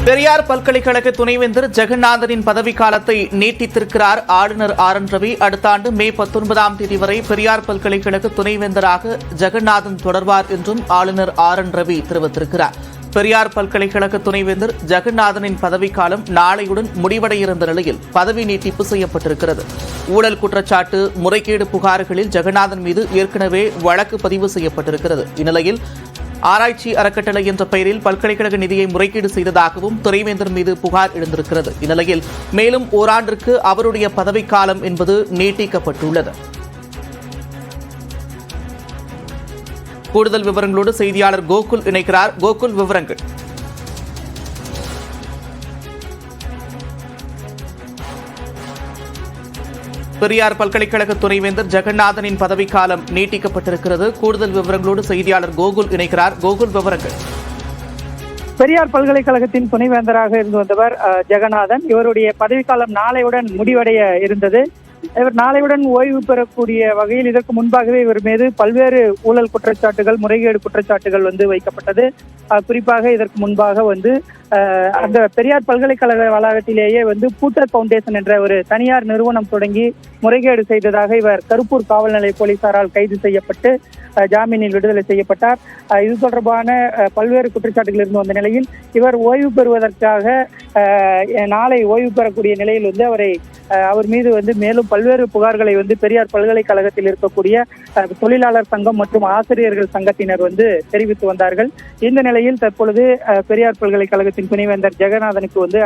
பெரியார் பல்கலைக்கழக துணைவேந்தர் ஜெகநாதனின் பதவிக்காலத்தை நீட்டித்திருக்கிறார் ஆளுநர் ஆர் என் ரவி. அடுத்த ஆண்டு மே 19ஆம் தேதி வரை பெரியார் பல்கலைக்கழக துணைவேந்தராக ஜெகநாதன் தொடர்வார் என்றும் ஆளுநர் ஆர் என் ரவி தெரிவித்திருக்கிறார். பெரியார் பல்கலைக்கழக துணைவேந்தர் ஜெகநாதனின் பதவிக்காலம் நாளையுடன் முடிவடைய இருந்த நிலையில் பதவி நீட்டிப்பு செய்யப்பட்டிருக்கிறது. ஊழல் குற்றச்சாட்டு, முறைகேடு புகார்களில் ஜெகநாதன் மீது ஏற்கனவே வழக்கு பதிவு செய்யப்பட்டிருக்கிறது. இந்நிலையில் ஆராய்ச்சி அறக்கட்டளை என்ற பெயரில் பல்கலைக்கழக நிதியை முறைகேடு செய்ததாகவும் துணைவேந்தர் மீது புகார் எழுந்திருக்கிறது. இந்நிலையில் மேலும் ஓராண்டிற்கு அவருடைய பதவிக்காலம் என்பது நீட்டிக்கப்பட்டுள்ளது. கூடுதல் விவரங்களோடு செய்தியாளர் கோகுல் இணைக்கிறார். கோகுல், விவரங்கள். பெரியார் பல்கலைக்கழக துணைவேந்தர் ஜெகநாதனின் பதவிக்காலம் நீட்டிக்கப்பட்டிருக்கிறது. கூடுதல் விவரங்களோடு செய்தியாளர் கோகுல் இணைக்கிறார். கோகுல், விவரங்கள். பெரியார் பல்கலைக்கழகத்தின் துணைவேந்தராக இருந்து வந்தவர் ஜெகநாதன். இவருடைய பதவிக்காலம் நாளையுடன் முடிவடைய இருந்தது. இவர் நாளையுடன் ஓய்வு பெறக்கூடிய வகையில் இதற்கு முன்பாகவே இவர் மீது பல்வேறு ஊழல் குற்றச்சாட்டுகள், முறைகேடு குற்றச்சாட்டுகள் வைக்கப்பட்டது. குறிப்பாக இதற்கு முன்பாக அந்த பெரியார் பல்கலைக்கழக வளாகத்திலேயே பூட்டர் பவுண்டேஷன் என்ற ஒரு தனியார் நிறுவனம் தொடங்கி முறைகேடு செய்ததாக இவர் கருப்பூர் காவல் நிலைய போலீசாரால் கைது செய்யப்பட்டு ஜாமீனில் விடுதலை செய்யப்பட்டார். இது தொடர்பான பல்வேறு குற்றச்சாட்டுகள் இருந்து வந்த நிலையில் இவர் ஓய்வு பெறுவதற்காக நாளை ஓய்வு பெறக்கூடிய நிலையில் அவர் மீது மேலும் பல்வேறு புகார்களை பெரியார் பல்கலைக்கழகத்தில் இருக்கக்கூடிய தொழிலாளர் சங்கம் மற்றும் ஆசிரியர்கள் சங்கத்தினர் தெரிவித்து வந்தார்கள். இந்த நிலையில் தற்பொழுது பெரியார் பல்கலைக்கழகத்தின் துணைவேந்தர் ஜெகநாதனுக்கு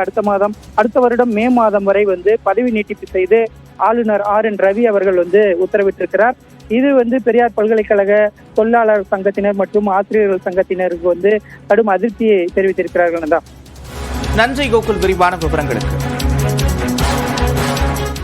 அடுத்த வருடம் மே மாதம் வரை பதவி நீட்டிப்பு செய்து ஆளுநர் ஆர் என் ரவி அவர்கள் உத்தரவிட்டிருக்கிறார். இது பெரியார் பல்கலைக்கழக தொழிலாளர் சங்கத்தினர் மற்றும் ஆசிரியர்கள் சங்கத்தினருக்கு கடும் அதிர்ச்சியை தெரிவித்திருக்கிறார்கள். நன்றி கோகுல், விரிவான விவரங்களுக்கு.